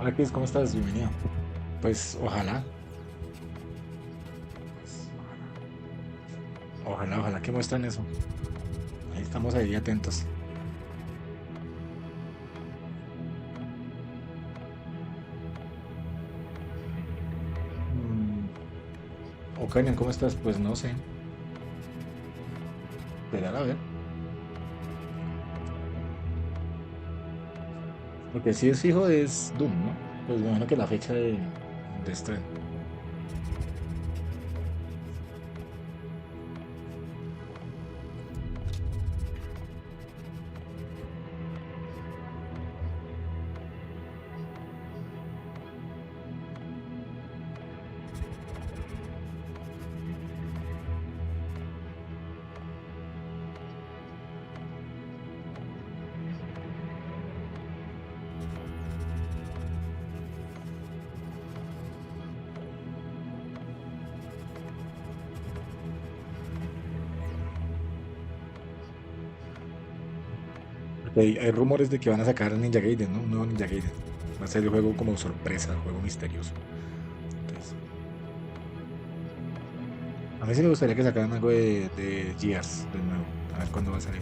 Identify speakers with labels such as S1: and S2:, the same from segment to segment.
S1: Hola Chris, ¿cómo estás? Bienvenido. Pues ojalá que muestren eso. Ahí estamos ahí atentos. Mm, Ocaña, ¿cómo estás? Pues no sé. Esperar a ver. Lo que sí es fijo es Doom, ¿no? Pues me imagino que la fecha de estreno. Porque hay rumores de que van a sacar Ninja Gaiden, ¿no? Un nuevo Ninja Gaiden. Va a ser el juego como sorpresa, juego misterioso. Entonces, a mí sí me gustaría que sacaran algo de Gears de nuevo. A ver cuándo va a salir.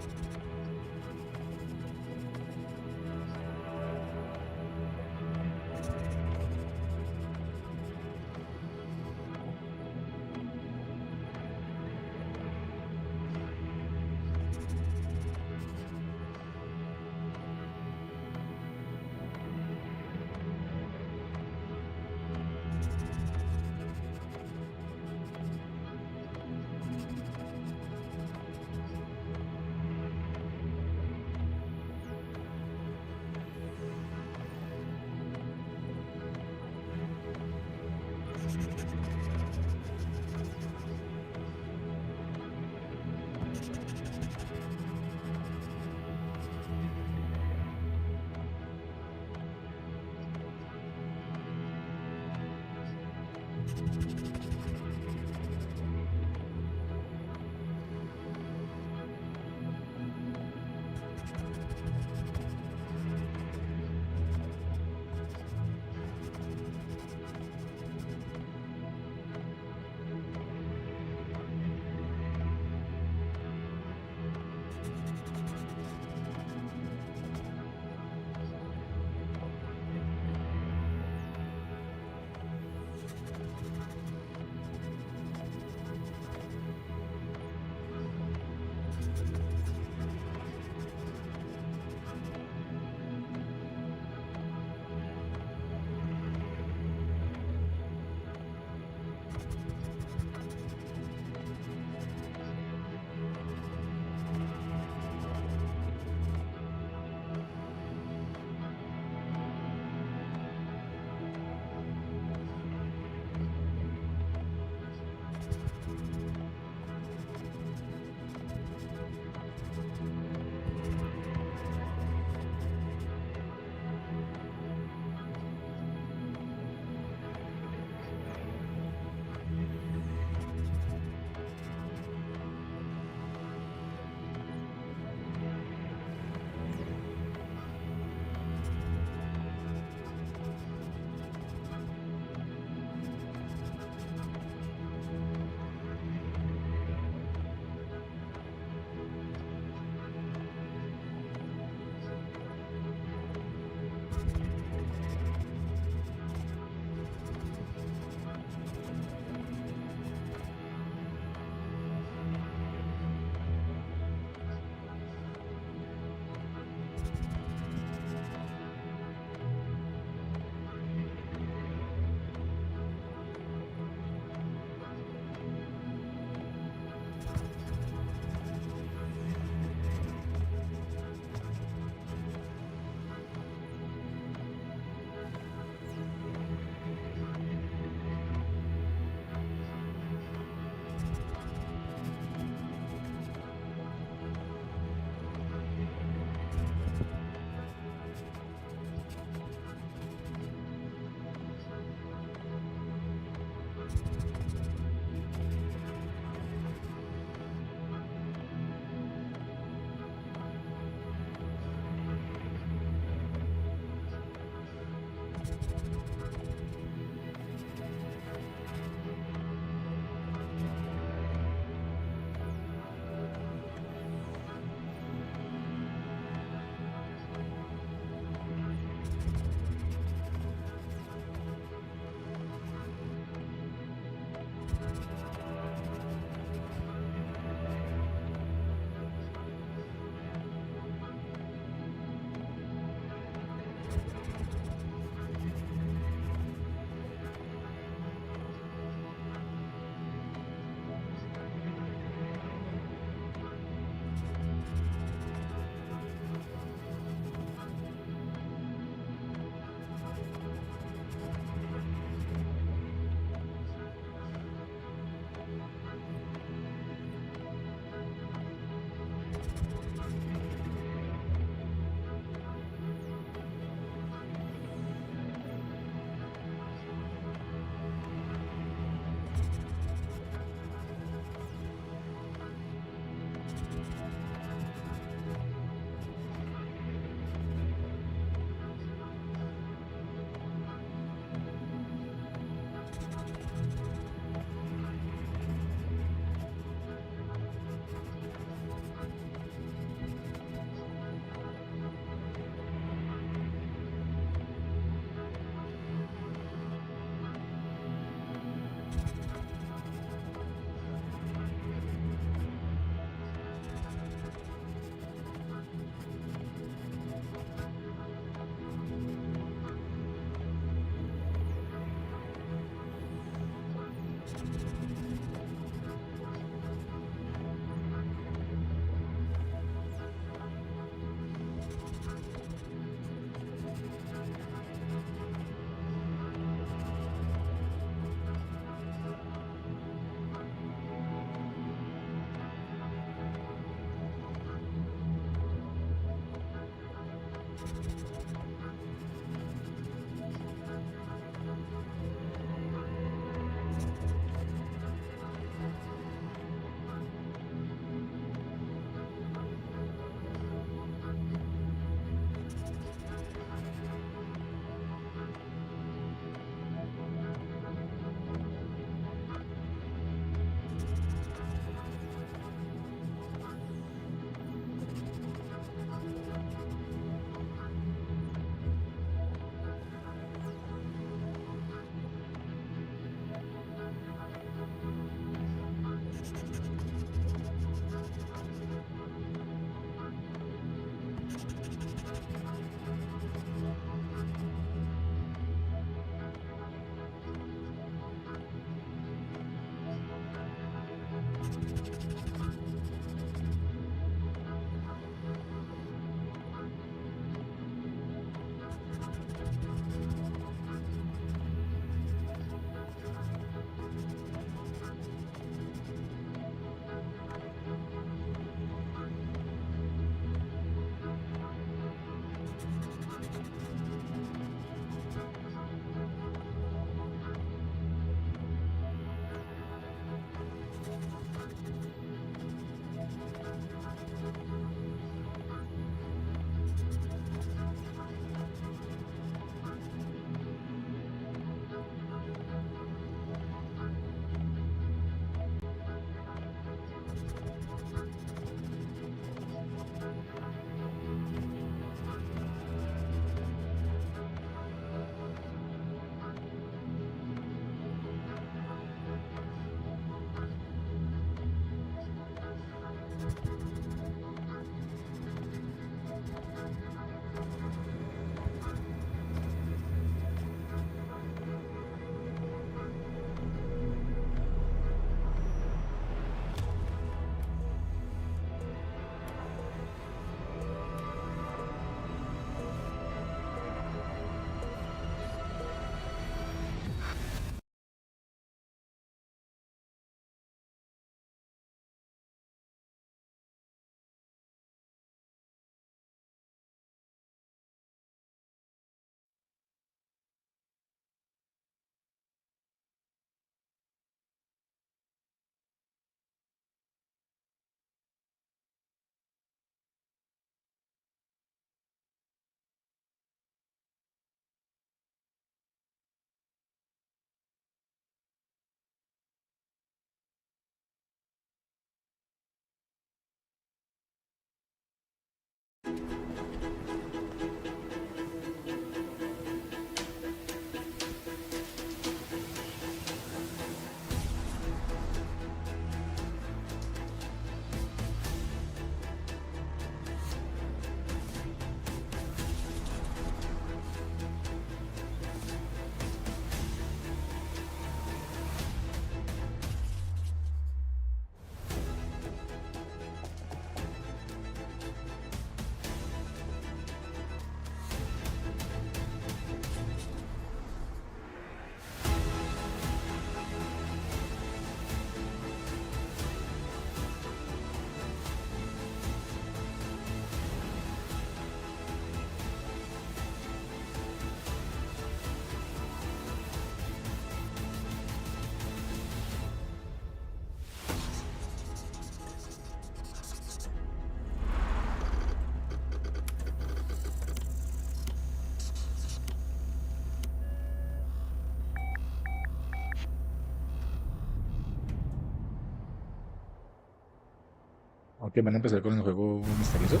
S1: Ok, van a empezar con el juego misterioso.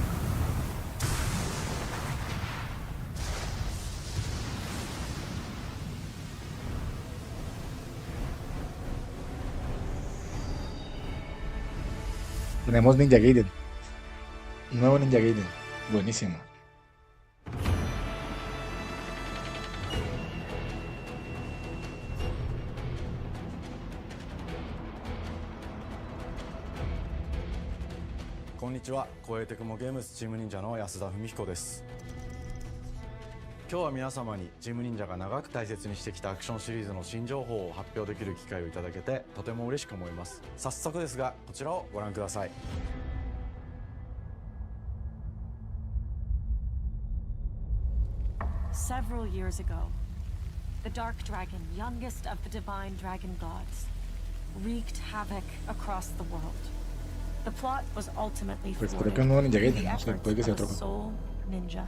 S1: Tenemos Ninja Gaiden. Nuevo Ninja Gaiden. Buenísimo.
S2: こんにちは。光栄テクモゲームズチーム忍者の安田文彦です。今日は皆様にチーム忍者が長く大切にしてきたアクションシリーズの新情報を発表できる機会をいただけてとても嬉しく思います。早速ですがこちらをご覧ください。
S3: Several years ago, the Dark Dragon, youngest of the divine dragon gods, wreaked havoc across the world. The plot was ultimately
S1: Pues
S3: thwarted
S1: creo que un nuevo Ninja
S3: through
S1: Gaiden,
S3: the
S1: no sé,
S3: efforts
S1: puede que sea
S3: of a
S1: otro.
S3: sole ninja.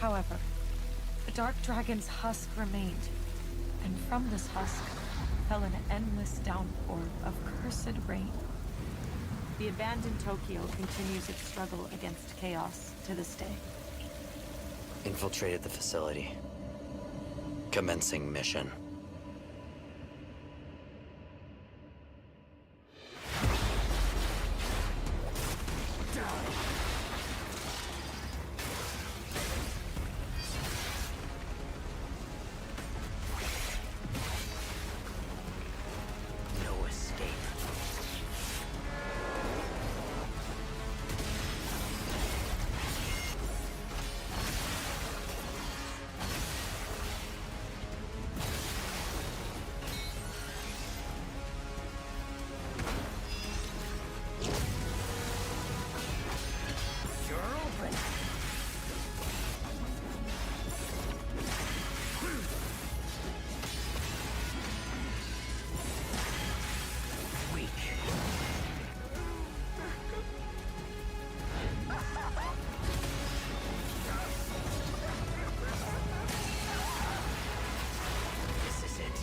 S3: However, the Dark Dragon's husk remained, and from this husk fell an endless downpour of cursed rain. The abandoned Tokyo continues its struggle against chaos to this day.
S4: Infiltrated the facility. Commencing mission. No escape. You're open. Weak. This is it.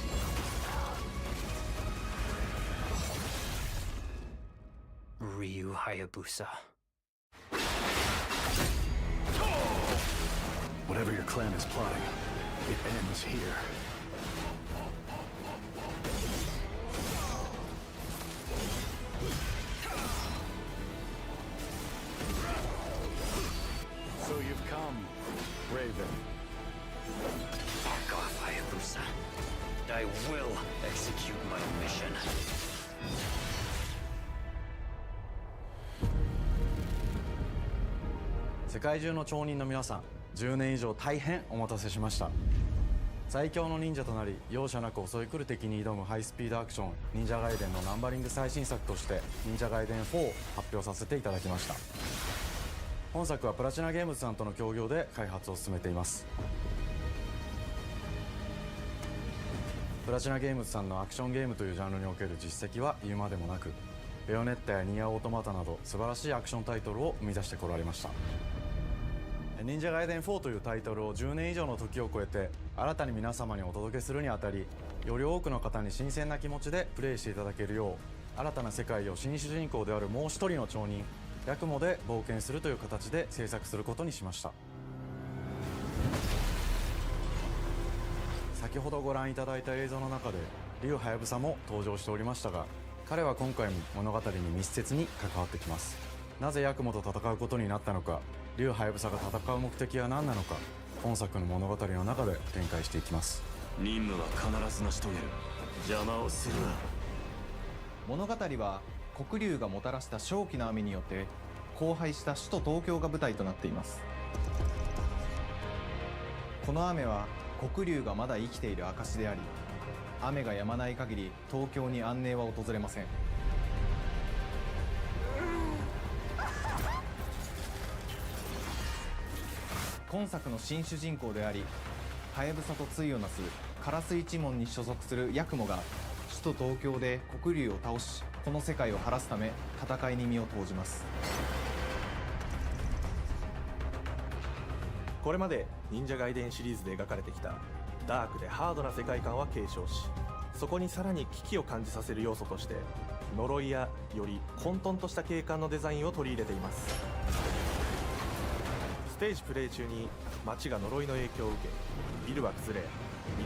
S4: Ryu Hayabusa.
S5: Whatever your clan is plotting, it ends here. So you've come, Raven.
S4: Fuck off, Hayabusa. I will execute my mission.
S2: 世界中の町人の皆さん、10年以上大変お待たせしました。最強の忍者となり容赦なく襲い来る敵に挑むハイスピードアクション忍者ガイデンのナンバリング最新作として忍者ガイデン4を発表させていただきました。本作はプラチナゲームズさんとの協業で開発を進めています。プラチナゲームズさんのアクションゲームというジャンルにおける実績は言うまでもなく、ベヨネッタやニアオートマタなど素晴らしいアクションタイトルを生み出してこられました。忍者ガイデン4というタイトルを10年以上の時を超えて新たに皆様にお届けするにあたり、より多くの方に新鮮な気持ちでプレイしていただけるよう、新たな世界を新主人公であるもう一人の町人ヤクモで冒険するという形で制作することにしました。先ほどご覧いただいた映像の中で竜はやぶさも登場しておりましたが、彼は今回も物語に密接に関わってきます。なぜヤクモと戦うことになったのか、竜はやぶさが戦う目的は何なのか、本作の物語の中で展開していきます。
S5: 任務は必ず成し遂げる。邪魔をするな。
S6: 物語は黒竜がもたらした正気の雨によって荒廃した首都東京が舞台となっています。この雨は黒竜がまだ生きている証であり、雨が止まない限り東京に安寧は訪れません。今作の新主人公であり、ハヤブサと対をなすカラス一門に所属するヤクモが首都東京で黒竜を倒し、この世界を晴らすため戦いに身を投じます。
S7: これまで忍者ガイデンシリーズで描かれてきたダークでハードな世界観は継承し、そこにさらに危機を感じさせる要素として呪いやより混沌とした景観のデザインを取り入れています。ステージプレイ中に街が呪いの影響を受け、ビルは崩れ、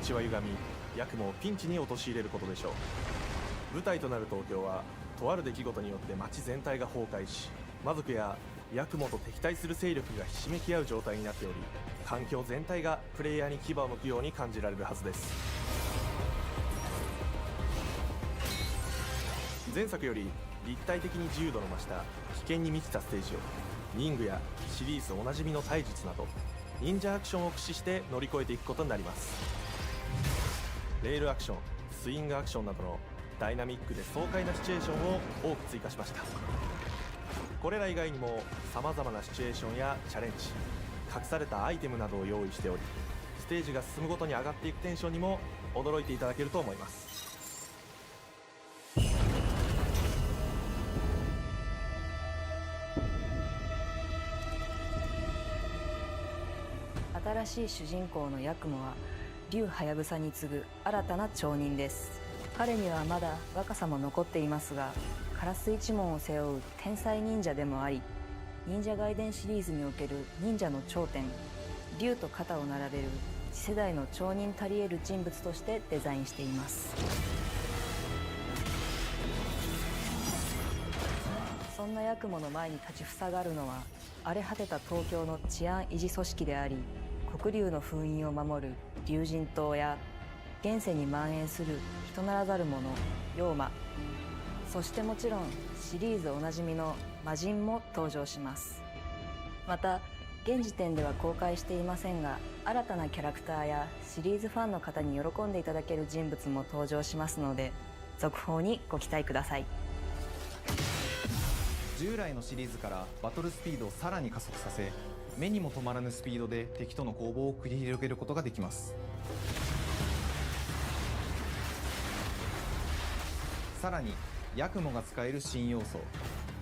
S7: 道は歪み、ヤクモをピンチに陥れることでしょう。舞台となる東京はとある出来事によって街全体が崩壊し、魔族やヤクモと敵対する勢力がひしめき合う状態になっており、環境全体がプレイヤーに牙を向くように感じられるはずです。前作より立体的に自由度の増した危険に満ちたステージをリングやシリーズおなじみの体術など忍者アクションを駆使して乗り越えていくことになります。レールアクション、スイングアクションなどのダイナミックで爽快なシチュエーションを多く追加しました。これら以外にもさまざまなシチュエーションやチャレンジ、隠されたアイテムなどを用意しており、ステージが進むごとに上がっていくテンションにも驚いていただけると思います。
S8: 新しい主人公のヤクモは竜ハヤブサに次ぐ新たな町人です。彼にはまだ若さも残っていますが、カラス一門を背負う天才忍者でもあり、忍者外伝シリーズにおける忍者の頂点、竜と肩を並べる次世代の町人たり得る人物としてデザインしています。そんなヤクモの前に立ちふさがるのは、荒れ果てた東京の治安維持組織であり、黒竜の封印を守る竜神島や、現世に蔓延する人ならざる者妖魔、そしてもちろんシリーズおなじみの魔人も登場します。また現時点では公開していませんが、新たなキャラクターやシリーズファンの方に喜んでいただける人物も登場しますので、続報にご期待ください。
S6: 従来のシリーズからバトルスピードをさらに加速させ、目にも止まらぬスピードで敵との攻防を繰り広げることができます。さらにヤクモが使える新要素、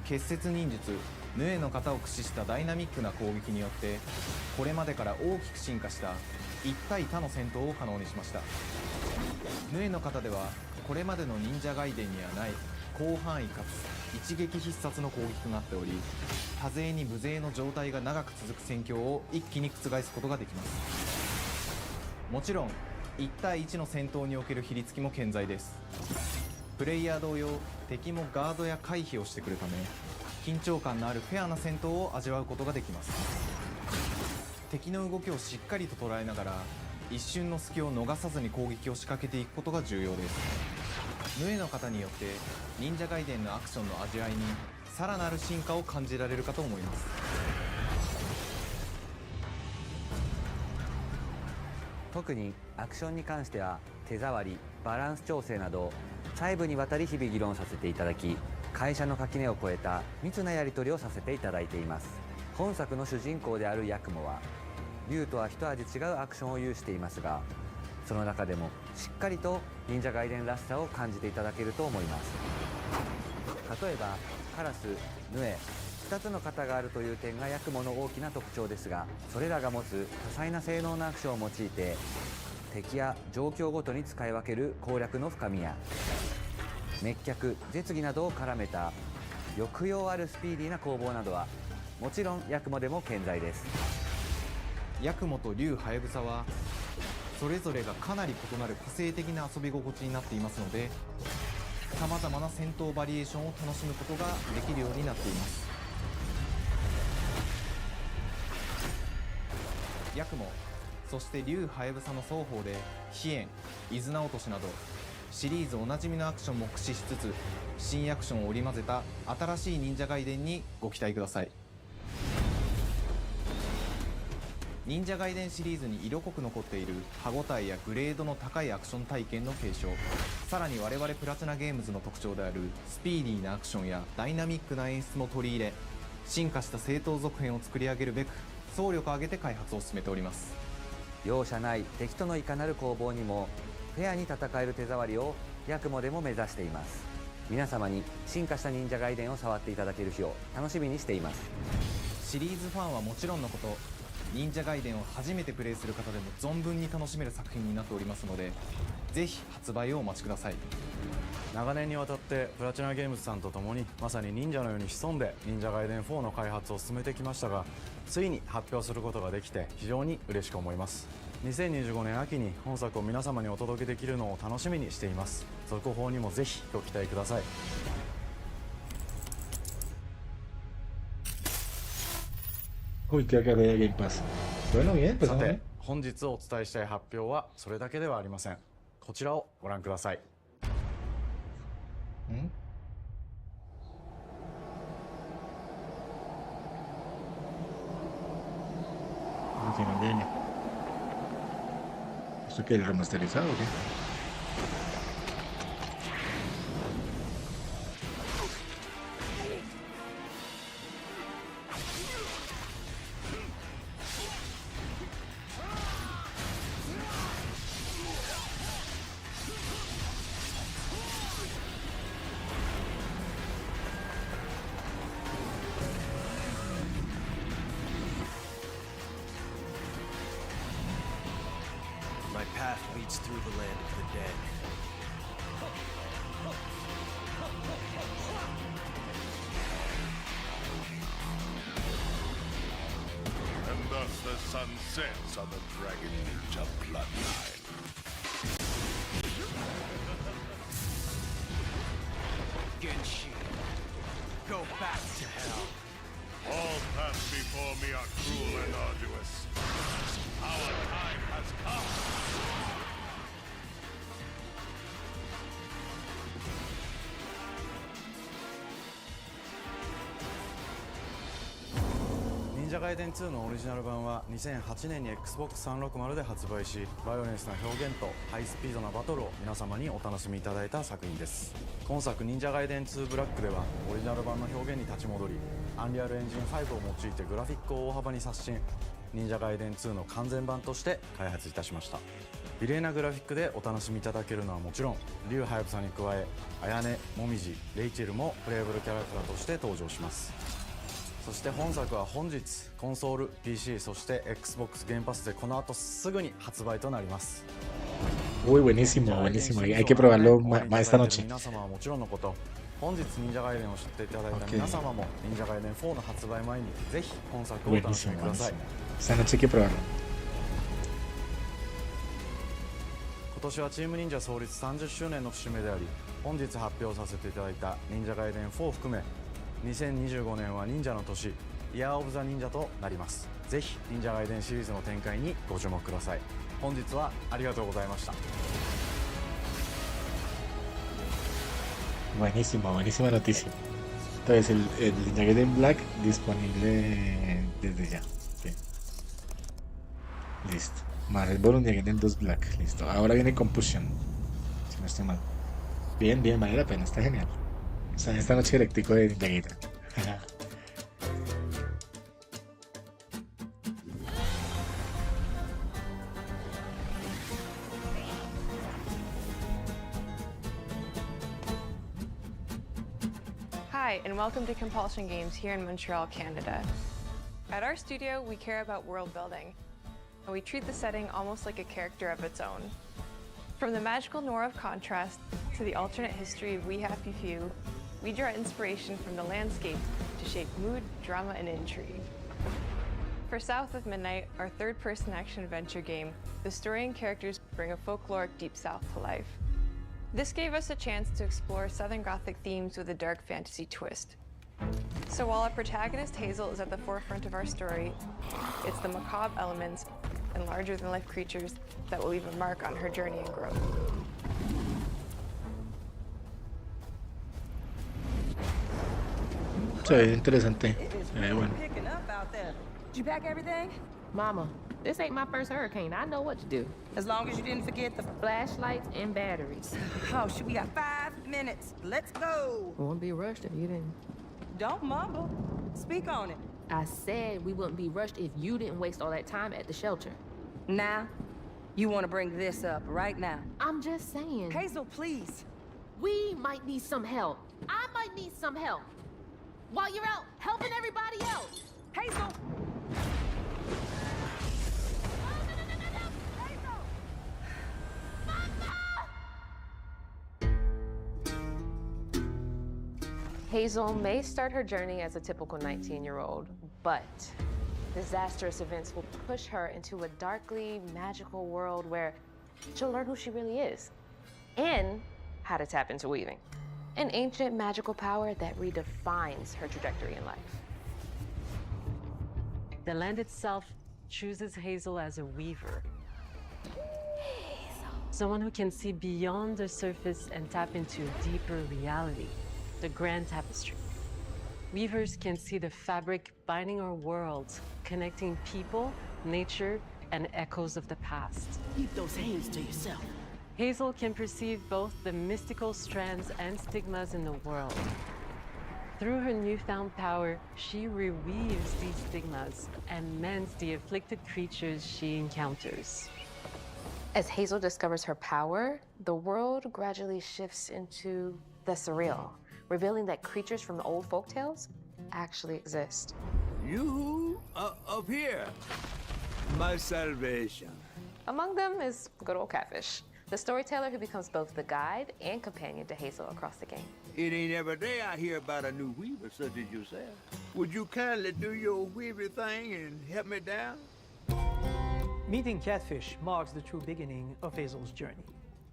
S6: 結節忍術ヌエの型を駆使したダイナミックな攻撃によって、これまでから大きく進化した1対他の戦闘を可能にしました。ヌエの型ではこれまでの忍者外伝にはない広範囲かつ一撃必殺の攻撃となっており、多勢に無勢の状態が長く続く戦況を一気に覆すことができます。もちろん1対1の戦闘における比率付きも健在です。プレイヤー同様、敵もガードや回避をしてくるため、緊張感のあるフェアな戦闘を味わうことができます。敵の動きをしっかりと捉えながら、一瞬の隙を逃さずに攻撃を仕掛けていくことが重要です。ヌエの方によって忍者外伝のアクションの味わいにさらなる進化を感じられるかと思います。
S9: 特にアクションに関しては手触り、バランス調整など細部にわたり日々議論させていただき、会社の垣根を越えた密なやり取りをさせていただいています。本作の主人公であるヤクモは竜とは一味違うアクションを有していますが、その中でもしっかりと忍者外伝らしさを感じていただけると思います。例えばカラス、ヌエ、2つの型があるという点がヤクモの大きな特徴ですが、それらが持つ多彩な性能のアクションを用いて敵や状況ごとに使い分ける攻略の深みや、滅却、絶技などを絡めた抑揚あるスピーディーな攻防などはもちろんヤクモでも健在です。
S6: ヤクモと竜ハヤブサはそれぞれがかなり異なる個性的な遊び心地になっていますので、さまざまな戦闘バリエーションを楽しむことができるようになっています。ヤクモ、そして竜ハヤブサの双方で飛燕、伊豆名落としなどシリーズおなじみのアクションも駆使しつつ、新アクションを織り交ぜた新しい忍者外伝にご期待ください。忍者外伝シリーズに色濃く残っている歯ごたえやグレードの高いアクション体験の継承、さらに我々プラチナゲームズの特徴であるスピーディーなアクションやダイナミックな演出も取り入れ、進化した正当続編を作り上げるべく総力を挙げて開発を進めております。
S9: 容赦ない敵とのいかなる攻防にもフェアに戦える手触りをヤクモでも目指しています。皆様に進化した忍者外伝を触っていただける日を楽しみにしています。
S6: シリーズファンはもちろんのこと、忍者外伝を初めてプレイする方でも存分に楽しめる作品になっておりますので、ぜひ発売をお待ちください。
S2: 長年にわたってプラチナゲームズさんと共にまさに忍者のように潜んで忍者外伝4の開発を進めてきましたが、ついに発表することができて非常に嬉しく思います。2025年秋に本作を皆様にお届けできるのを楽しみにしています。続報にもぜひご期待ください。
S1: Uy, que acá de Game Pass. Bueno, bien, pues
S2: さ
S1: vamos
S2: て
S1: bien.
S2: 本日お伝えしたい発表はそれだけではありません。こちらをご覧ください。
S1: al final de año. ¿Esto qué? ¿El remasterizado o qué?
S5: My path leads through the land of the dead.
S10: And thus the sun sets on the Dragon Ninja bloodline.
S5: Genshi, go back to hell.
S10: All paths before me are cruel and arduous. Our time has come.
S2: 忍者ガイデン2のオリジナル版は2008年に Xbox360 で発売し、バイオレンスな表現とハイスピードなバトルを皆様にお楽しみいただいた作品です。今作忍者ガイデン2ブラックではオリジナル版の表現に立ち戻り、アンリアルエンジン5を用いてグラフィックを大幅に刷新、忍者ガイデン2の完全版として開発いたしました。美麗なグラフィックでお楽しみいただけるのはもちろん、リュウハヤブサに加え、アヤネ、モミジ、レイチェルもプレイブルキャラクターとして登場します。そして本作は本日コンソール、PC、そして Xbox ゲームパスでこの後すぐに発売となります。
S1: Uy, buenísimo, buenísimo. Hay que probarlo esta noche.
S2: 皆様はもちろんのこと、本日忍者ガイデンを知っていただいた皆様も忍者ガイデン4の発売前にぜひ本作をお楽しみください。
S1: Esta noche hay que probarlo.
S2: 今年はチーム忍者創立30周年の節目であり、本日発表させていただいた忍者ガイデン4を含め2025年は忍者の年、イヤーオブザ忍者となります。ぜひ忍者ガイデンシリーズの展開にご注目ください。本日はありがとうございました。
S1: Buenísimo, buenísima noticia. Entonces el Ninja Gaiden Black disponible desde ya. Bien. Listo. Más el Ninja Gaiden 2 Black. Listo. Ahora viene Compulsion. Si no estoy mal. Bien, bien, vale la pena. Está genial. O sea, esta noche directico de Ninja Gaiden.
S11: Hi, and welcome to Compulsion Games here in Montreal, Canada. At our studio, we care about world building, and we treat the setting almost like a character of its own. From the magical noir of contrast to the alternate history of We Happy Few, we draw inspiration from the landscape to shape mood, drama, and intrigue. For South of Midnight, our third-person action-adventure game, the story and characters bring a folkloric Deep South to life. This gave us a chance to explore Southern Gothic themes with a dark fantasy twist. So while our protagonist Hazel is at the forefront of our story, it's the macabre elements and larger-than-life creatures that will leave a mark on her journey and growth.
S1: Se ve interesante. Bueno.
S12: Did you pack everything?
S13: Mama, this ain't my first hurricane. I know what to do.
S12: As long as you didn't forget the
S13: Flashlights and batteries.
S12: Oh, shoot, we got 5 minutes. Let's go.
S13: Won't be rushed if you didn't.
S12: Don't mumble. Speak on it.
S13: I said we wouldn't be rushed if you didn't waste all that time at the shelter.
S12: Now, you want to bring this up right now.
S13: I'm just saying.
S12: Hazel, please.
S13: We might need some help. I might need some help. While you're out helping everybody else.
S12: Hazel!
S13: Hazel may start her journey as a typical 19-year-old, but disastrous events will push her into a darkly magical world where she'll learn who she really is and how to tap into weaving, an ancient magical power that redefines her trajectory in life.
S14: The land itself chooses Hazel as a weaver. Someone who can see beyond the surface and tap into a deeper reality, the grand tapestry. Weavers can see the fabric binding our worlds, connecting people, nature and echoes of the past.
S12: Keep those hands to yourself.
S14: Hazel can perceive both the mystical strands and stigmas in the world. Through her newfound power, she reweaves these stigmas and mends the afflicted creatures she encounters.
S13: As Hazel discovers her power, the world gradually shifts into the surreal, revealing that creatures from the old folktales actually exist.
S15: You up here, my salvation.
S13: Among them is good old Catfish, the storyteller who becomes both the guide and companion to Hazel across the game.
S15: It ain't every day I hear about a new weaver such as yourself. Would you kindly do your weavy thing and help me down?
S16: Meeting Catfish marks the true beginning of Hazel's journey.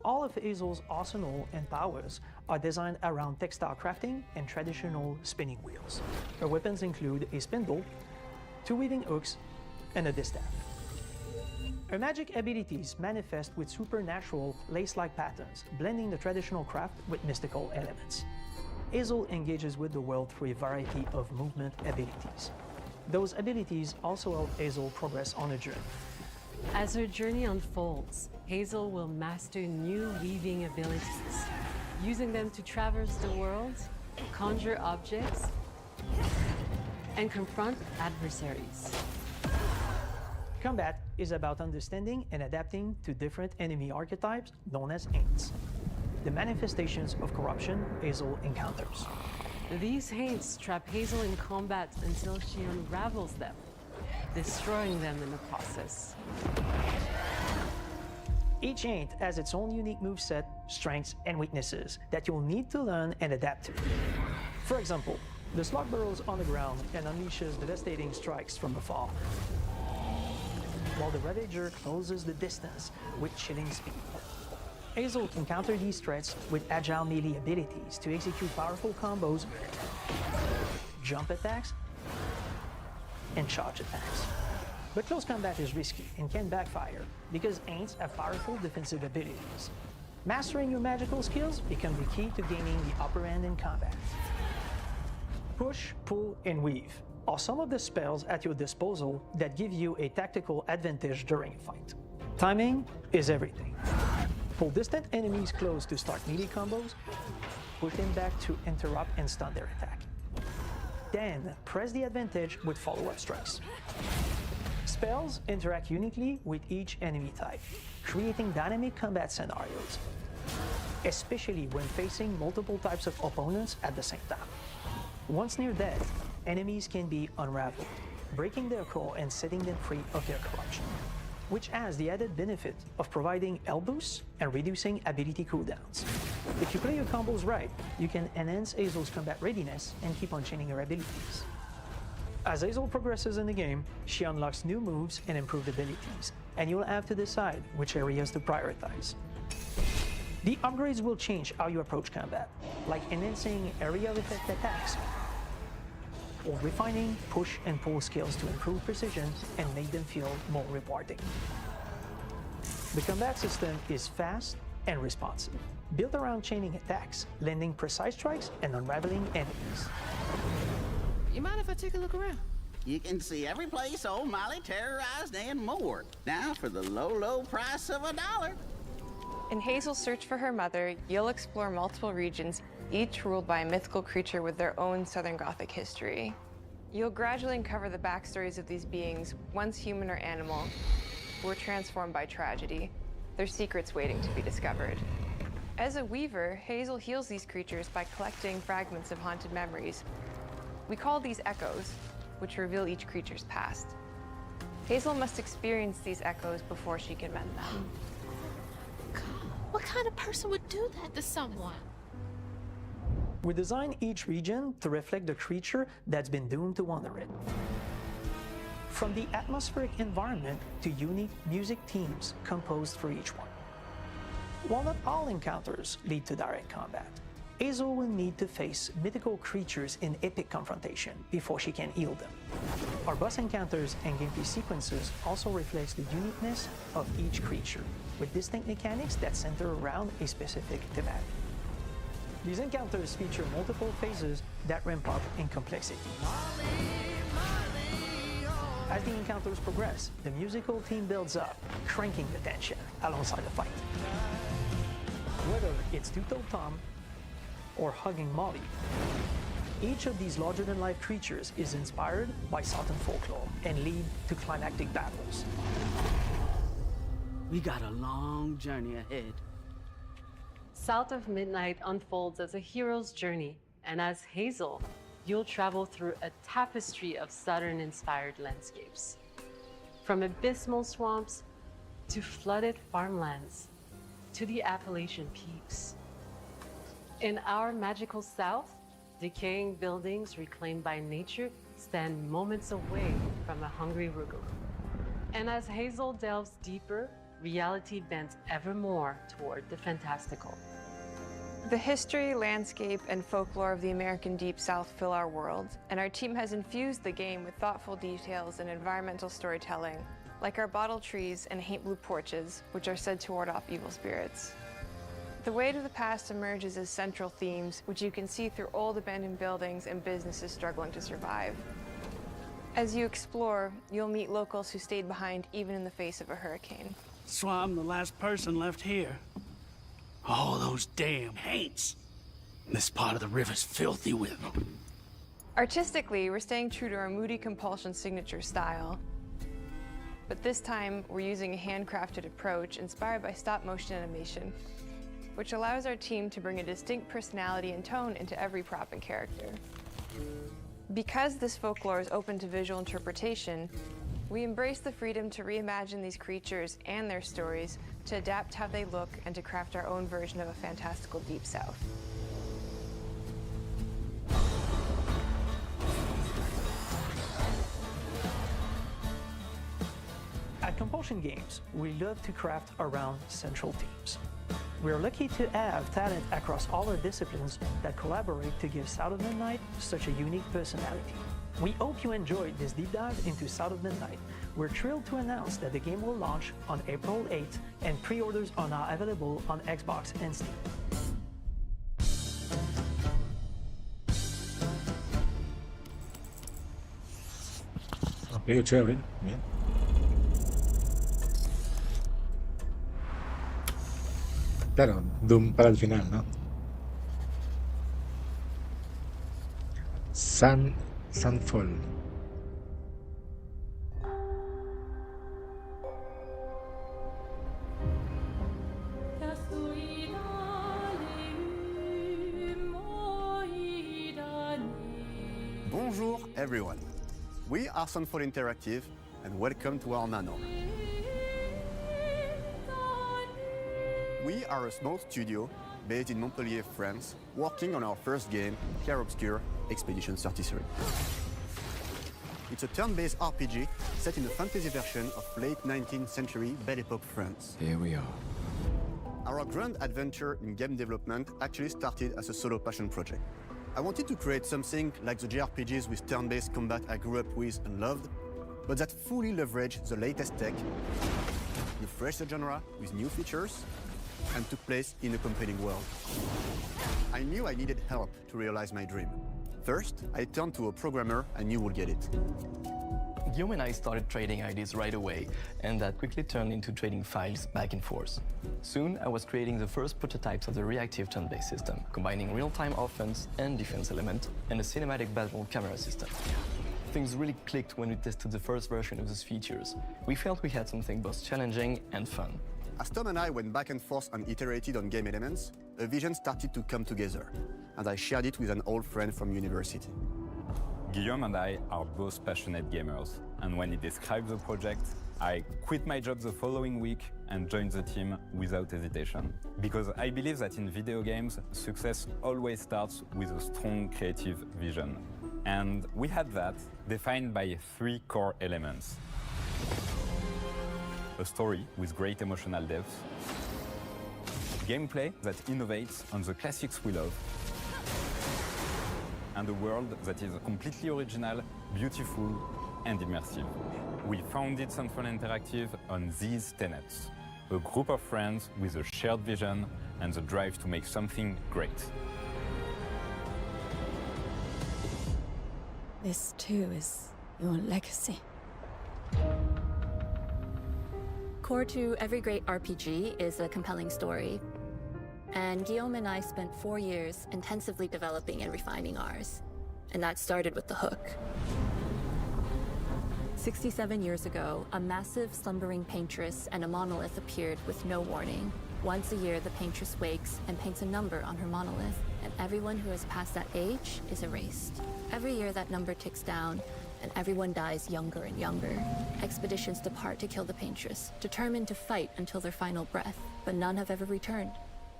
S16: All of Hazel's arsenal and powers are designed around textile crafting and traditional spinning wheels. Her weapons include a spindle, 2 weaving hooks, and a distaff. Her magic abilities manifest with supernatural lace-like patterns, blending the traditional craft with mystical elements. Hazel engages with the world through a variety of movement abilities. Those abilities also help Hazel progress on her journey.
S14: As her journey unfolds, Hazel will master new weaving abilities, using them to traverse the world, conjure objects, and confront adversaries.
S16: Combat is about understanding and adapting to different enemy archetypes known as Haints, the manifestations of corruption Hazel encounters.
S14: These Haints trap Hazel in combat until she unravels them, destroying them in the process.
S16: Each Haint has its own unique moveset, strengths, and weaknesses that you'll need to learn and adapt to. For example, the slug burrows on the ground and unleashes devastating strikes from afar, while the Ravager closes the distance with chilling speed. Hazel can counter these threats with agile melee abilities to execute powerful combos, jump attacks, and charge attacks. But close combat is risky and can backfire because Haints have powerful defensive abilities. Mastering your magical skills becomes the key to gaining the upper hand in combat. Push, pull, and weave are some of the spells at your disposal that give you a tactical advantage during a fight. Timing is everything. Pull distant enemies close to start melee combos, push them back to interrupt and stun their attack. Then press the advantage with follow-up strikes. Spells interact uniquely with each enemy type, creating dynamic combat scenarios, especially when facing multiple types of opponents at the same time. Once near death, enemies can be unraveled, breaking their core and setting them free of their corruption, which has the added benefit of providing health boosts and reducing ability cooldowns. If you play your combos right, you can enhance Hazel's combat readiness and keep on chaining her abilities. As Hazel progresses in the game, she unlocks new moves and improved abilities, and you'll have to decide which areas to prioritize. The upgrades will change how you approach combat, like enhancing area of effect attacks, or refining push and pull skills to improve precision and make them feel more rewarding. The combat system is fast and responsive, built around chaining attacks, landing precise strikes, and unraveling enemies.
S12: You mind if I take a look around?
S17: You can see every place old Molly terrorized and more. Now for the low, low price of $1.
S11: In Hazel's search for her mother, you'll explore multiple regions, each ruled by a mythical creature with their own Southern Gothic history. You'll gradually uncover the backstories of these beings, once human or animal, who were transformed by tragedy, their secrets waiting to be discovered. As a weaver, Hazel heals these creatures by collecting fragments of haunted memories. We call these echoes, which reveal each creature's past. Hazel must experience these echoes before she can mend them.
S18: What kind of person would do that to someone?
S16: We design each region to reflect the creature that's been doomed to wander it. From the atmospheric environment to unique music themes composed for each one. While not all encounters lead to direct combat, Hazel will need to face mythical creatures in epic confrontation before she can heal them. Our boss encounters and gameplay sequences also reflects the uniqueness of each creature, with distinct mechanics that center around a specific thematic. These encounters feature multiple phases that ramp up in complexity. As the encounters progress, the musical theme builds up, cranking the tension alongside the fight. Whether it's two-toed Tom or hugging Molly, each of these larger-than-life creatures is inspired by Southern folklore and lead to climactic battles.
S12: We got a long journey ahead.
S14: South of Midnight unfolds as a hero's journey, and as Hazel, you'll travel through a tapestry of Southern-inspired landscapes. From abysmal swamps to flooded farmlands to the Appalachian peaks. In our magical South, decaying buildings reclaimed by nature stand moments away from a hungry Rugal. And as Hazel delves deeper, reality bends ever more toward the fantastical.
S11: The history, landscape, and folklore of the American Deep South fill our world, and our team has infused the game with thoughtful details and environmental storytelling, like our bottle trees and haint blue porches, which are said to ward off evil spirits. The weight of the past emerges as central themes, which you can see through old abandoned buildings and businesses struggling to survive. As you explore, you'll meet locals who stayed behind even in the face of a hurricane.
S19: So I'm the last person left here. All those damn haints. This part of the river's filthy with them.
S11: Artistically, we're staying true to our moody compulsion signature style. But this time, we're using a handcrafted approach inspired by stop-motion animation, which allows our team to bring a distinct personality and tone into every prop and character. Because this folklore is open to visual interpretation, we embrace the freedom to reimagine these creatures and their stories, to adapt how they look, and to craft our own version of a fantastical Deep South.
S16: At Compulsion Games, we love to craft around central themes. We are lucky to have talent across all our disciplines that collaborate to give South of Midnight such a unique personality. We hope you enjoyed this deep dive into South of Midnight. We're thrilled to announce that the game will launch on April 8th, and pre-orders are now available on Xbox and Steam.
S1: Ok, chévere, bien. Claro, Doom para el final, ¿no? Sunfall.
S20: Bonjour everyone. We are Sunfall Interactive and welcome to our manor. We are a small studio based in Montpellier, France, working on our first game, Clair Obscur Expedition 33. It's a turn-based RPG set in a fantasy version of late 19th century Belle Epoque France.
S5: Here we are.
S20: Our grand adventure in game development actually started as a solo passion project. I wanted to create something like the JRPGs with turn-based combat I grew up with and loved, but that fully leveraged the latest tech, refreshed the genre with new features, and took place in a compelling world. I knew I needed help to realize my dream. First, I turned to a programmer I knew would get it.
S21: Guillaume and I started trading ideas right away, and that quickly turned into trading files back and forth. Soon, I was creating the first prototypes of the reactive turn-based system, combining real-time offense and defense element, and a cinematic battle camera system. Things really clicked when we tested the first version of those features. We felt we had something both challenging and fun.
S20: As Tom and I went back and forth and iterated on game elements, a vision started to come together, and I shared it with an old friend from university.
S22: Guillaume and I are both passionate gamers, and when he described the project, I quit my job the following week and joined the team without hesitation. Because I believe that in video games, success always starts with a strong creative vision. And we had that, defined by 3 core elements. A story with great emotional depth, gameplay that innovates on the classics we love, and a world that is completely original, beautiful, and immersive. We founded Sunfall Interactive on these tenets. A group of friends with a shared vision and the drive to make something great.
S18: This too is your legacy.
S3: Core to every great RPG is a compelling story. And Guillaume and I spent 4 years intensively developing and refining ours. And that started with the hook. 67 years ago, a massive slumbering paintress and a monolith appeared with no warning. Once a year, the paintress wakes and paints a number on her monolith, and everyone who has passed that age is erased. Every year, that number ticks down, and everyone dies younger and younger. Expeditions depart to kill the paintress, determined to fight until their final breath, but none have ever returned.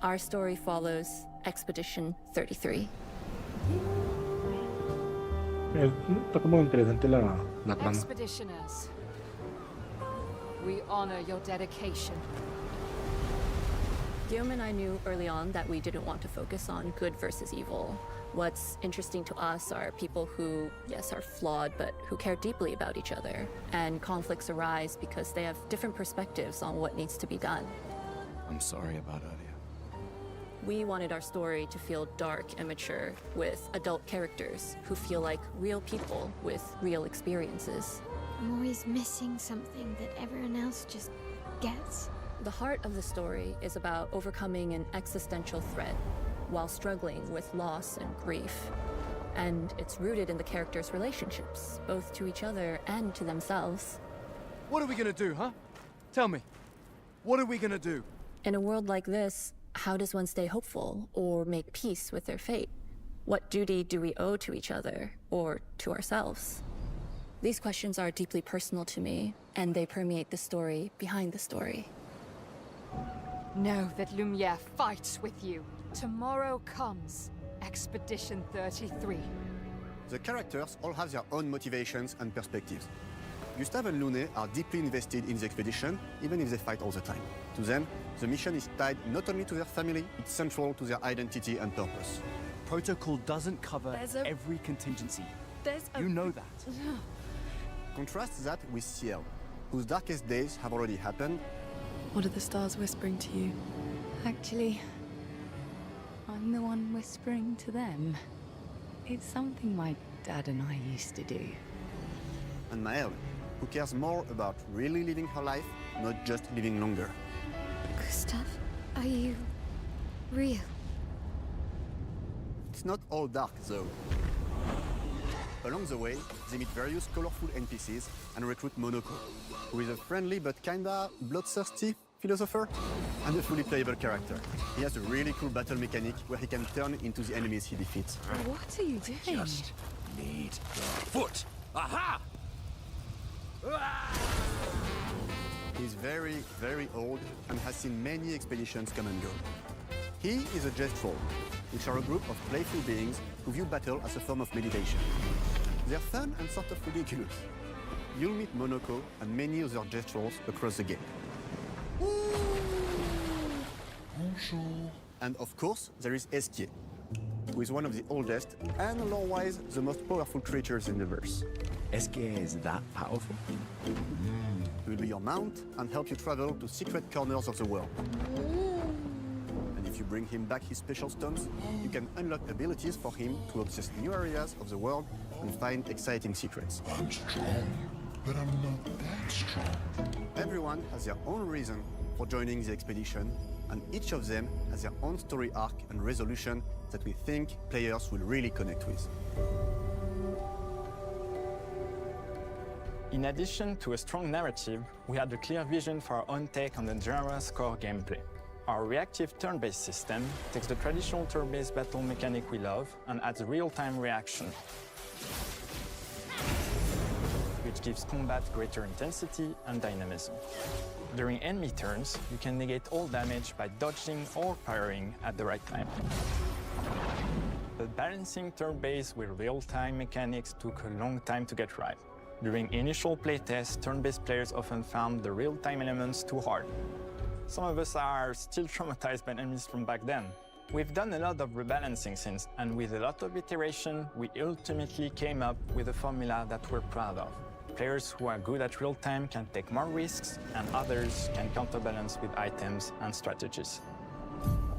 S3: Our story follows Expedition 33.
S1: Está como interesante la trama.
S4: Expeditioners, we honor your dedication.
S3: Guillaume and I knew early on that we didn't want to focus on good versus evil. What's interesting to us are people who, yes, are flawed, but who care deeply about each other. And conflicts arise because they have different perspectives on what needs to be done.
S5: I'm sorry about Aria.
S3: We wanted our story to feel dark and mature, with adult characters who feel like real people with real experiences.
S18: I'm always missing something that everyone else just gets.
S3: The heart of the story is about overcoming an existential threat while struggling with loss and grief. And it's rooted in the characters' relationships, both to each other and to themselves.
S23: What are we gonna do, huh? Tell me. What are we gonna do?
S3: In a world like this, how does one stay hopeful or make peace with their fate? What duty do we owe to each other or to ourselves? These questions are deeply personal to me, and they permeate the story behind the story.
S4: Know that Lumiere fights with you. Tomorrow comes Expedition 33.
S20: The characters all have their own motivations and perspectives. Gustave and Lune are deeply invested in the expedition, even if they fight all the time. To them, the mission is tied not only to their family, it's central to their identity and purpose.
S23: Protocol doesn't cover every contingency. You know that.
S20: Contrast that with Ciel, whose darkest days have already happened.
S24: What are the stars whispering to you?
S25: Actually, I'm the one whispering to them. It's something my dad and I used to do.
S20: And Maëlle, who cares more about really living her life, not just living longer.
S18: Gustav, are you real?
S20: It's not all dark, though. Along the way, they meet various colorful NPCs and recruit Monoko, who is a friendly but kinda bloodthirsty philosopher and a fully playable character. He has a really cool battle mechanic where he can turn into the enemies he defeats.
S25: What are you doing?
S5: Just need the foot. Aha!
S20: He's very, very old and has seen many expeditions come and go. He is a Gestrol, which are a group of playful beings who view battle as a form of meditation. They're fun and sort of ridiculous. You'll meet Monoko and many other Gestrols across the game.
S10: Bonjour.
S20: And of course, there is Esquier, who is one of the oldest and lore-wise the most powerful creatures in the verse.
S5: Esquier is that powerful?
S20: He will be your mount and help you travel to secret corners of the world. And if you bring him back his special stones, you can unlock abilities for him to access new areas of the world and find exciting secrets.
S10: I'm strong, but I'm not that strong.
S20: Everyone has their own reason for joining the expedition, and each of them has their own story arc and resolution that we think players will really connect with.
S26: In addition to a strong narrative, we had a clear vision for our own take on the genre's core gameplay. Our reactive turn-based system takes the traditional turn-based battle mechanic we love and adds real-time reaction, which gives combat greater intensity and dynamism. During enemy turns, you can negate all damage by dodging or parrying at the right time. But balancing turn-based with real-time mechanics took a long time to get right. During initial playtests, turn-based players often found the real-time elements too hard. Some of us are still traumatized by enemies from back then. We've done a lot of rebalancing since, and with a lot of iteration, we ultimately came up with a formula that we're proud of. Players who are good at real-time can take more risks, and others can counterbalance with items and strategies.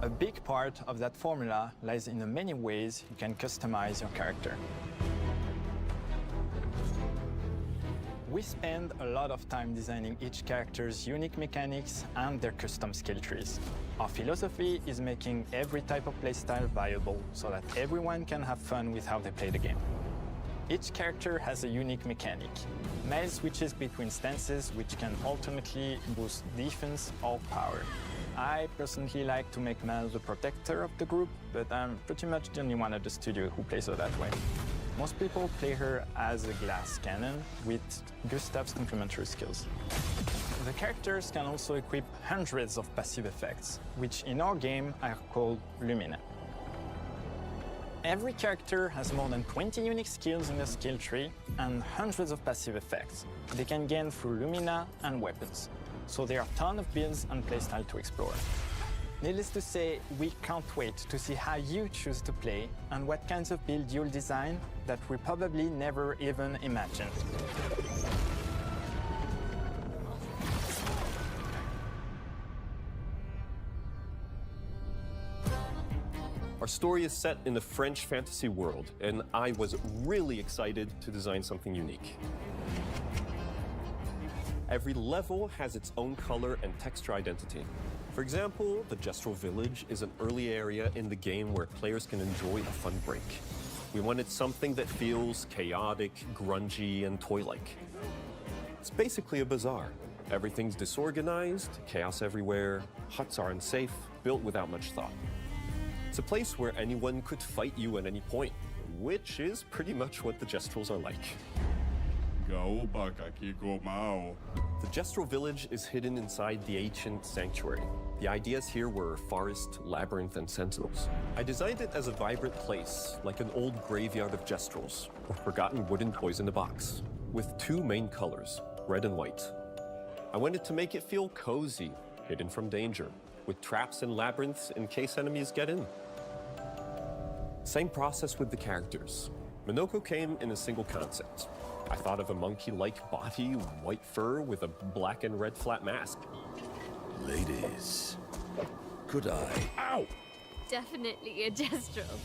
S26: A big part of that formula lies in the many ways you can customize your character. We spend a lot of time designing each character's unique mechanics and their custom skill trees. Our philosophy is making every type of playstyle viable so that everyone can have fun with how they play the game. Each character has a unique mechanic. Mel switches between stances which can ultimately boost defense or power. I personally like to make Mel the protector of the group, but I'm pretty much the only one at the studio who plays her that way. Most people play her as a glass cannon with Gustav's complementary skills. The characters can also equip hundreds of passive effects, which in our game are called Lumina. Every character has more than 20 unique skills in their skill tree and hundreds of passive effects they can gain through Lumina and weapons. So there are a ton of builds and playstyle to explore. Needless to say, we can't wait to see how you choose to play and what kinds of build you'll design that we probably never even imagined.
S2: Our story is set in the French fantasy world, and I was really excited to design something unique. Every level has its own color and texture identity. For example, the Gestural Village is an early area in the game where players can enjoy a fun break. We wanted something that feels chaotic, grungy, and toy-like. It's basically a bazaar. Everything's disorganized, chaos everywhere, huts are unsafe, built without much thought. It's a place where anyone could fight you at any point, which is pretty much what the Gestrals are like. The Gestural Village is hidden inside the ancient sanctuary. The ideas here were forest, labyrinth, and sentinels. I designed it as a vibrant place, like an old graveyard of Gestrals, or forgotten wooden toys in a box, with two main colors, red and white. I wanted to make it feel cozy, hidden from danger, with traps and labyrinths in case enemies get in. Same process with the characters. Minoko came in a single concept. I thought of a monkey-like body, white fur with a black and red flat mask.
S10: Ladies, could I?
S2: Ow!
S18: Definitely a Gestral.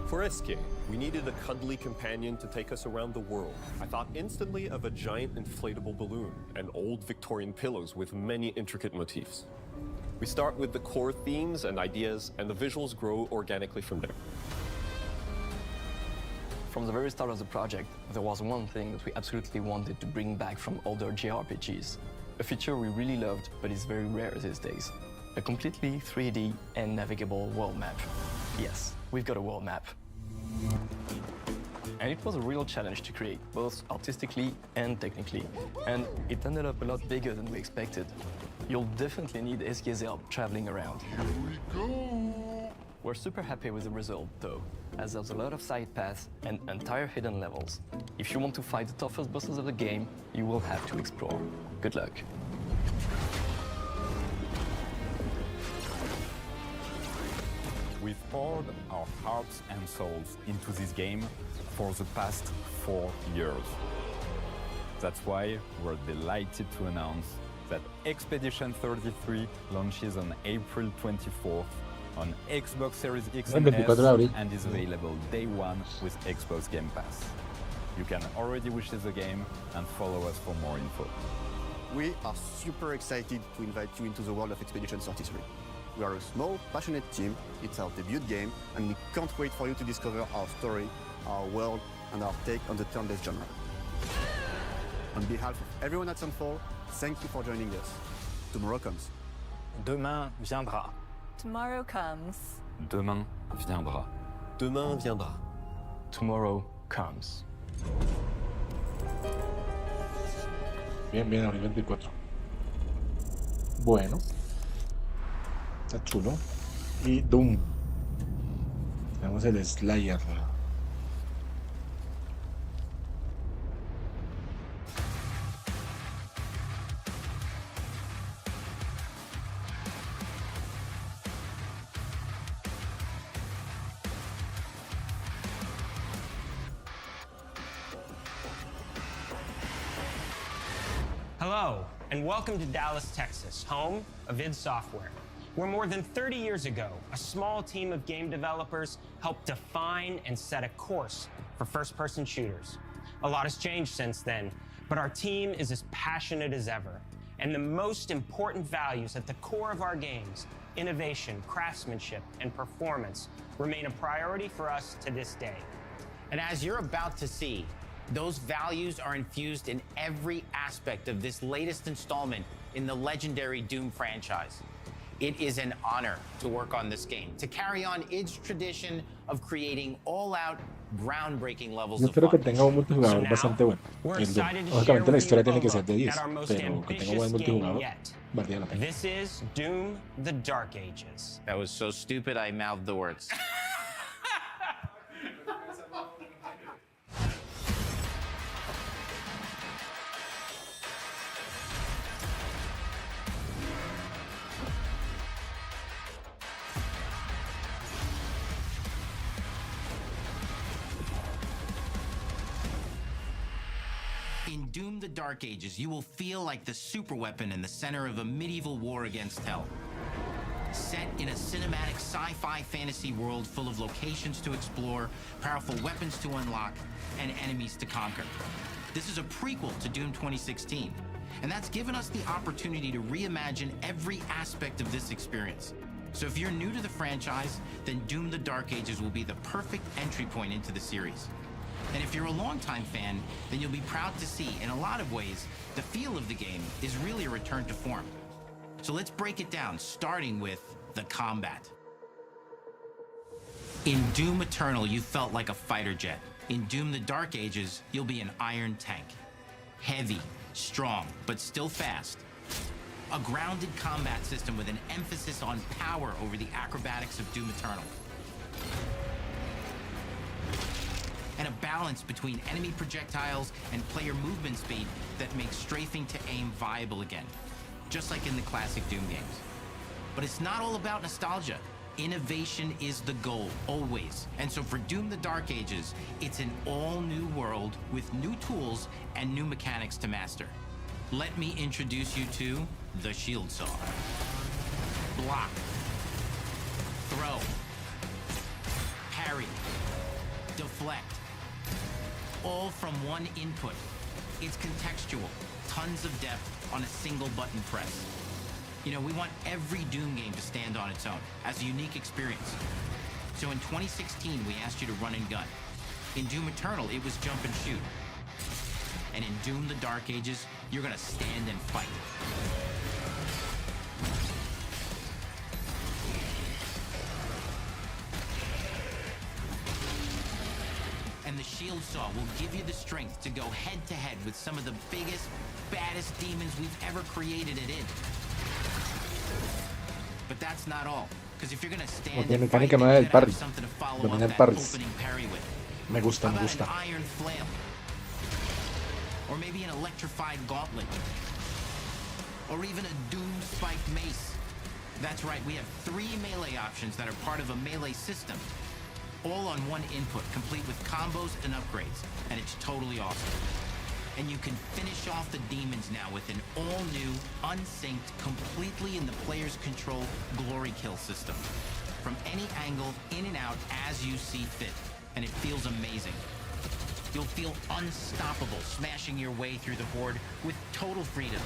S2: For Eske, we needed a cuddly companion to take us around the world. I thought instantly of a giant inflatable balloon and old Victorian pillows with many intricate motifs. We start with the core themes and ideas, and the visuals grow organically from there.
S21: From the very start of the project, there was one thing that we absolutely wanted to bring back from older JRPGs. A feature we really loved, but is very rare these days. A completely 3D and navigable world map. Yes, we've got a world map. And it was a real challenge to create, both artistically and technically. And it ended up a lot bigger than we expected. You'll definitely need Eske's help traveling around.
S10: Here we go!
S21: We're super happy with the result, though, as there's a lot of side paths and entire hidden levels. If you want to fight the toughest bosses of the game, you will have to explore. Good luck.
S22: We've poured our hearts and souls into this game for the past 4 years. That's why we're delighted to announce that Expedition 33 launches on April 24th on Xbox Series X and S and is available day one with Xbox Game Pass. You can already wishlist the game and follow us for more info.
S20: We are super excited to invite you into the world of Expedition 33. We are a small, passionate team, it's our debut game, and we can't wait for you to discover our story, our world, and our take on the turn-based genre. On behalf of everyone at Sunfall, thank you for joining us. Tomorrow comes.
S26: Demain viendra.
S3: Tomorrow comes.
S22: Demain viendra.
S2: Demain viendra.
S21: Tomorrow comes.
S1: Bien, bien, abril 24. Bueno. Está chulo. Y Doom. Tenemos el Slayer.
S6: Hello, and welcome to Dallas, Texas, home of id Software, where more than 30 years ago, a small team of game developers helped define and set a course for first-person shooters. A lot has changed since then, But our team is as passionate as ever. And the most important values at the core of our games, innovation, craftsmanship, and performance, remain a priority for us to this day.
S7: And as you're about to see, those values are infused in every aspect of this latest installment in the legendary Doom franchise. It is an honor to work on this game, to carry on its tradition of creating all-out, groundbreaking levels
S1: Yo
S7: of
S1: espero que
S7: fun.
S1: tenga un multijugador bastante bueno.
S6: We're
S1: El Doom.
S6: excited to
S1: Lógicamente
S6: share
S1: la
S6: with
S1: historia
S6: you
S1: tiene que ser de
S6: both
S1: 10,
S6: that our most
S1: pero que tenga un
S6: ambitious
S1: buen
S6: game
S1: multijugador
S6: yet.
S1: valdría la pena.
S6: This is Doom: The Dark Ages.
S7: That was so stupid I mouthed the words. In Doom: The Dark Ages, you will feel like the superweapon in the center of a medieval war against hell. Set in a cinematic sci-fi fantasy world full of locations to explore, powerful weapons to unlock, and enemies to conquer. This is a prequel to Doom 2016, and that's given us the opportunity to reimagine every aspect of this experience. So if you're new to the franchise, then Doom: The Dark Ages will be the perfect entry point into the series. And if you're a longtime fan, then you'll be proud to see, in a lot of ways, the feel of the game is really a return to form. So let's break it down, starting with the combat. In Doom Eternal, you felt like a fighter jet. In Doom: The Dark Ages, you'll be an iron tank. Heavy, strong, but still fast. A grounded combat system with an emphasis on power over the acrobatics of Doom Eternal. And a balance between enemy projectiles and player movement speed that makes strafing to aim viable again, just like in the classic Doom games. But it's not all about nostalgia. Innovation is the goal, always. And so for Doom: The Dark Ages, it's an all-new world with new tools and new mechanics to master. Let me introduce you to the Shield Saw. Block. Throw. Parry. Deflect. All from one input. It's contextual, tons of depth on a single button press. You know, we want every Doom game to stand on its own as a unique experience. So in 2016, we asked you to run and gun. In Doom Eternal, it was jump and shoot. And in Doom: The Dark Ages, you're gonna stand and fight. And the Shield Saw will give you the strength to go head-to-head with some of the biggest, baddest demons we've ever created at id. But that's not all. Because if you're gonna stand and fight, you gotta have something to follow up that opening parry with.
S1: Me gusta, me
S7: How about
S1: gusta.
S7: an iron flail? Or maybe an electrified gauntlet? Or even a Doom spiked mace? That's right, we have 3 melee options that are part of a melee system. All on one input, complete with combos and upgrades. And it's totally awesome. And you can finish off the demons now with an all-new, unsynced, completely in the player's control glory kill system. From any angle, in and out, as you see fit. And it feels amazing. You'll feel unstoppable, smashing your way through the horde with total freedom.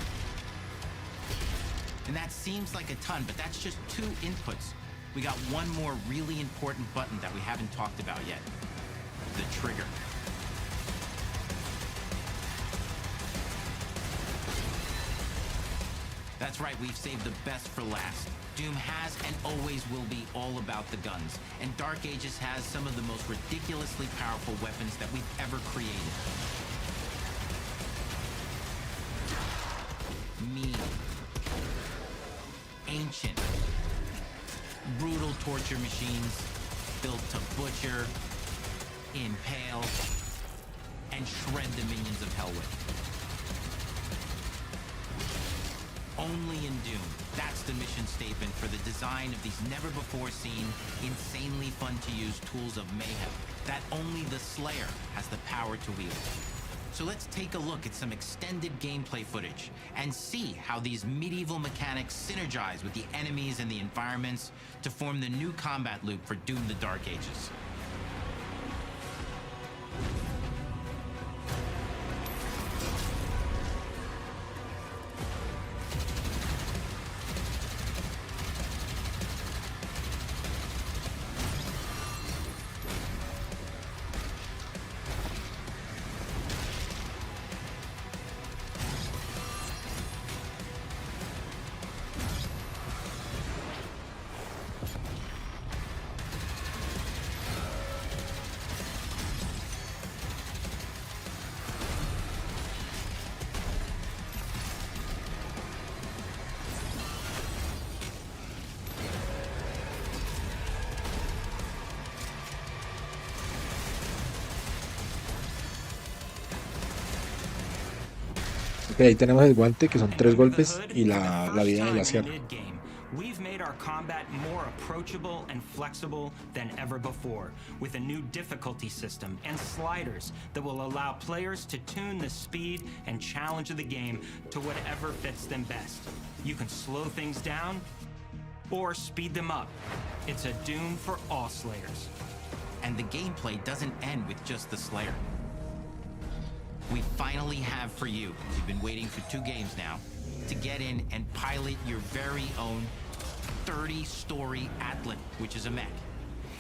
S7: And that seems like a ton, but that's just 2 inputs. We got one more really important button that we haven't talked about yet. The trigger. That's right, we've saved the best for last. Doom has and always will be all about the guns, and Dark Ages has some of the most ridiculously powerful weapons that we've ever created. Mean. Ancient. Brutal torture machines, built to butcher, impale, and shred the minions of hell with. Only in Doom. That's the mission statement for the design of these never-before-seen, insanely fun-to-use tools of mayhem that only the Slayer has the power to wield. So let's take a look at some extended gameplay footage and see how these medieval mechanics synergize with the enemies and the environments to form the new combat loop for Doom: The Dark Ages.
S1: Ok, ahí tenemos el guante, que son 3
S7: Under the
S1: golpes,
S7: hood,
S1: y
S7: for the
S1: la
S7: first
S1: vida de la
S7: time in
S1: sierra.
S7: mid-game, we've made our combat more approachable and flexible than ever before, with a new difficulty system and sliders that will allow players to tune the speed and challenge of the game to whatever fits them best. You can slow things down or speed them up. It's a Doom for all Slayers. And the gameplay doesn't end with just the Slayer. We finally have for you, you've been waiting for 2 games now, to get in and pilot your very own 30-story Atlan, which is a mech.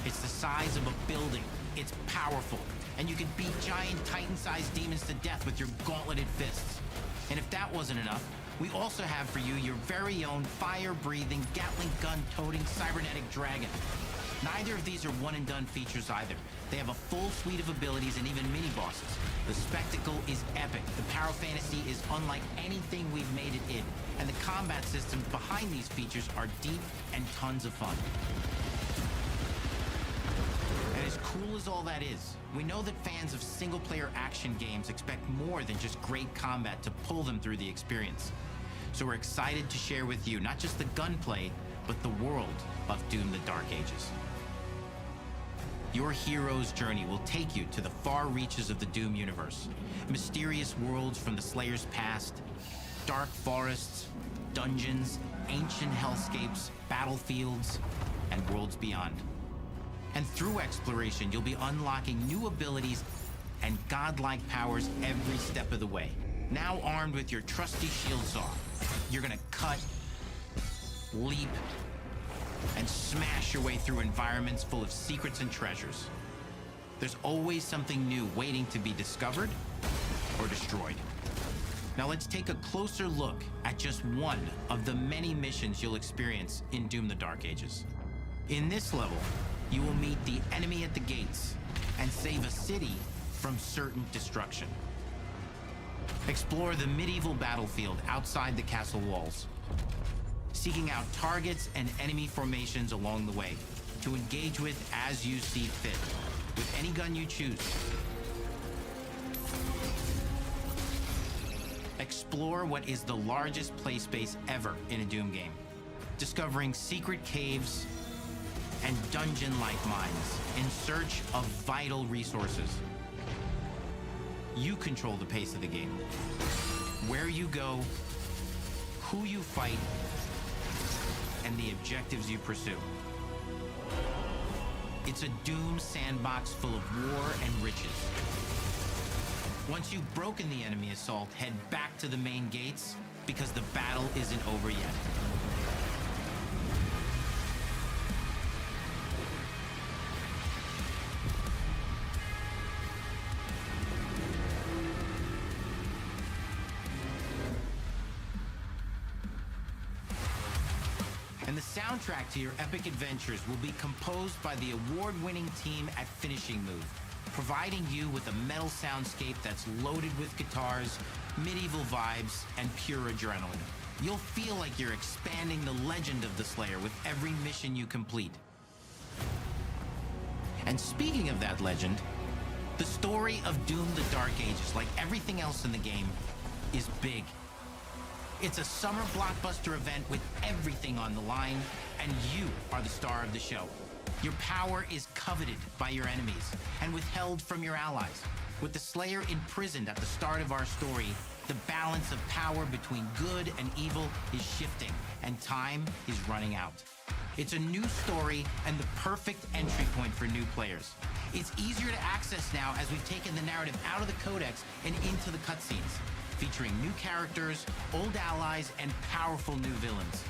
S7: It's the size of a building, it's powerful, and you can beat giant Titan-sized demons to death with your gauntleted fists. And if that wasn't enough, we also have for you your very own fire-breathing, Gatling gun-toting cybernetic dragon. Neither of these are one-and-done features either. They have a full suite of abilities and even mini-bosses. The spectacle is epic. The Power Fantasy is unlike anything we've made it in. And the combat systems behind these features are deep and tons of fun. And as cool as all that is, we know that fans of single-player action games expect more than just great combat to pull them through the experience. So we're excited to share with you not just the gunplay, but the world of Doom: The Dark Ages. Your hero's journey will take you to the far reaches of the Doom universe. Mysterious worlds from the Slayer's past, dark forests, dungeons, ancient hellscapes, battlefields, and worlds beyond. And through exploration, you'll be unlocking new abilities and godlike powers every step of the way. Now armed with your trusty shield saw, you're gonna cut, leap, and smash your way through environments full of secrets and treasures. There's always something new waiting to be discovered or destroyed. Now let's take a closer look at just one of the many missions you'll experience in Doom: The Dark Ages. In this level, you will meet the enemy at the gates and save a city from certain destruction. Explore the medieval battlefield outside the castle walls, seeking out targets and enemy formations along the way to engage with as you see fit, with any gun you choose. Explore what is the largest play space ever in a Doom game, discovering secret caves and dungeon-like mines in search of vital resources. You control the pace of the game, where you go, who you fight, and the objectives you pursue. It's a Doom sandbox full of war and riches. Once you've broken the enemy assault, head back to the main gates, because the battle isn't over yet. And the soundtrack to your epic adventures will be composed by the award-winning team at Finishing Move, providing you with a metal soundscape that's loaded with guitars, medieval vibes, and pure adrenaline. You'll feel like you're expanding the legend of the Slayer with every mission you complete. And speaking of that legend, the story of Doom: The Dark Ages, like everything else in the game, is big. It's a summer blockbuster event with everything on the line, and you are the star of the show. Your power is coveted by your enemies and withheld from your allies. With the Slayer imprisoned at the start of our story, the balance of power between good and evil is shifting, and time is running out. It's a new story and the perfect entry point for new players. It's easier to access now as we've taken the narrative out of the codex and into the cutscenes, featuring new characters, old allies, and powerful new villains.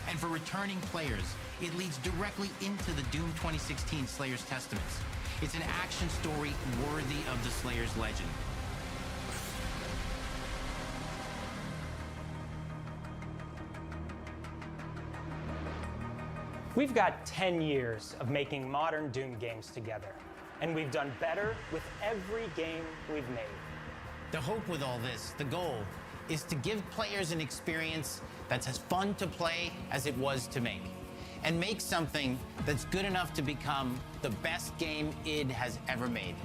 S7: And for returning players, it leads directly into the Doom 2016 Slayer's Testaments. It's an action story worthy of the Slayer's legend.
S6: We've got 10 years of making modern Doom games together, and we've done better with every game we've made.
S7: The hope with all this, the goal, is to give players an experience that's as fun to play as it was to make, and make something that's good enough to become the best game id has ever made.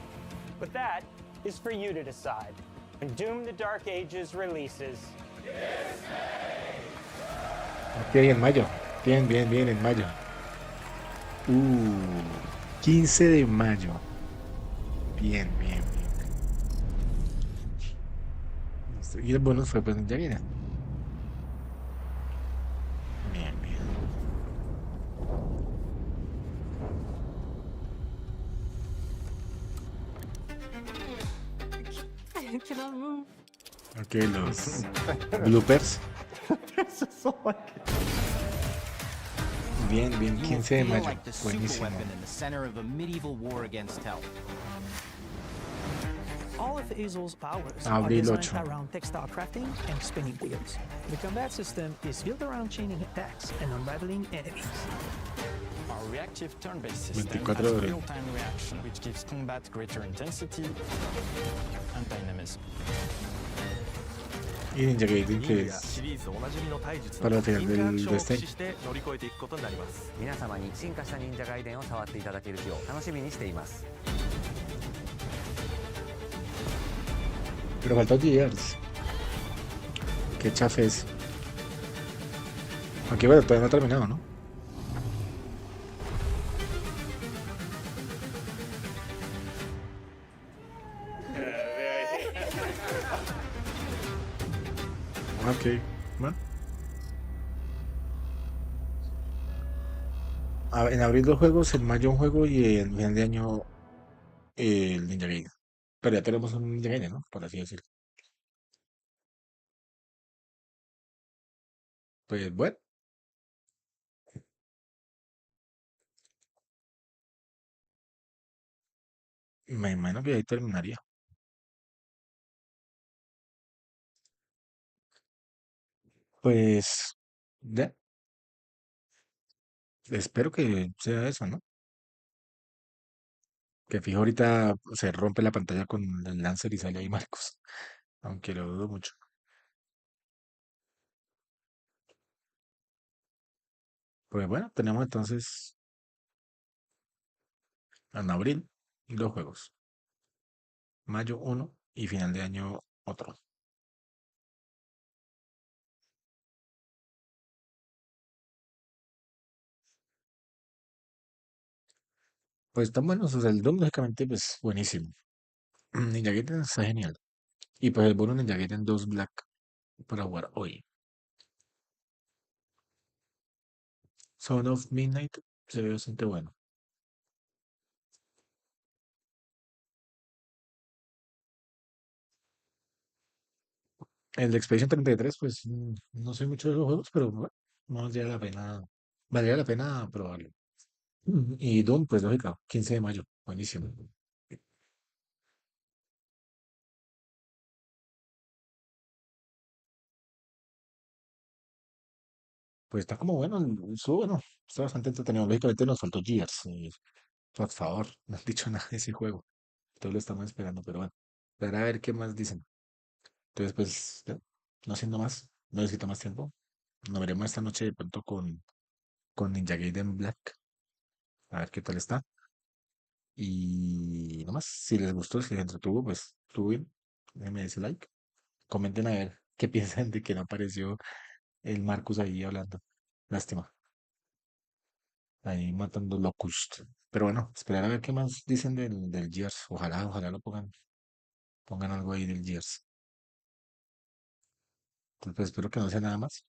S6: But that is for you to decide. When Doom the Dark Ages releases.
S1: Ok, en mayo. Bien, bien, bien, en mayo. 15 de mayo. Bien, bien, bien. Listo. Y el bonus fue pues Ninja Gaiden. Bien, bien.
S14: I cannot move.
S1: Ok, los bloopers. Bien, bien,
S7: You will
S1: 15 de
S7: feel
S1: mayo.
S7: like the
S1: Buenísimo.
S7: superweapon in the center of a medieval war against hell.
S16: All of Hazel's powers are
S1: Abril
S16: designed
S1: 8.
S16: around textile crafting and spinning wheels. The combat system is built around chaining attacks and unraveling enemies.
S26: Our reactive turn-based system
S1: 24
S26: has
S1: de abril.
S26: real-time reaction, which gives combat greater intensity and dynamism.
S1: Y Ninja Gaiden, que
S5: リーグや
S1: es
S5: シリーズおなじみの体術
S1: para
S5: の
S1: el
S5: イ
S1: final
S5: ンタラク
S1: del
S5: ションを駆
S1: Destiny.
S5: 使して乗り越えていくことになります
S8: 皆様に進化した忍者ガイデンを触っていただける日を楽しみにしています
S1: Pero falta Gears. Qué chafes. Aunque bueno, todavía no ha terminado, ¿no? Ok, bueno. En abril dos juegos, en mayo un juego y en final de año el Ninja Gaiden. Pero ya tenemos un Ninja Gaiden, ¿no? Por así decirlo. Pues bueno, me imagino que ahí terminaría. Pues ya, espero que sea eso, ¿no? Que fijo ahorita se rompe la pantalla con el Lancer y sale ahí Marcos. Aunque lo dudo mucho. Pues bueno, tenemos entonces en abril dos juegos. Mayo uno y final de año otro. Pues están buenos, o sea, el Doom lógicamente pues buenísimo. Ninja Gaiden está genial. Y pues el bono Ninja Gaiden 2 Black para jugar hoy. Son of Midnight se ve bastante bueno. El de Expedition 33 pues no soy mucho de los juegos, pero bueno, no valdría la pena probarlo. Y Doom, pues lógica, 15 de mayo, buenísimo. Pues está como bueno, estuvo bueno, está bastante entretenido. Lógicamente nos faltó Gears. Y, por favor, no han dicho nada de ese juego. Todos lo estamos esperando, pero bueno, esperar a ver qué más dicen. Entonces, pues, ya, no haciendo más, no necesito más tiempo. Nos veremos esta noche de pronto con Ninja Gaiden Black. A ver qué tal está. Y nomás, si les gustó, si les entretuvo, pues estuvo bien. Déjenme ese like. Comenten a ver qué piensan de que no apareció el Marcus ahí hablando. Lástima. Ahí matando Locust. Pero bueno, esperar a ver qué más dicen del Gears. Ojalá lo pongan algo ahí del Gears. Entonces, pues, espero que no sea nada más.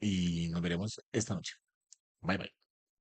S1: Y nos veremos esta noche. Bye bye.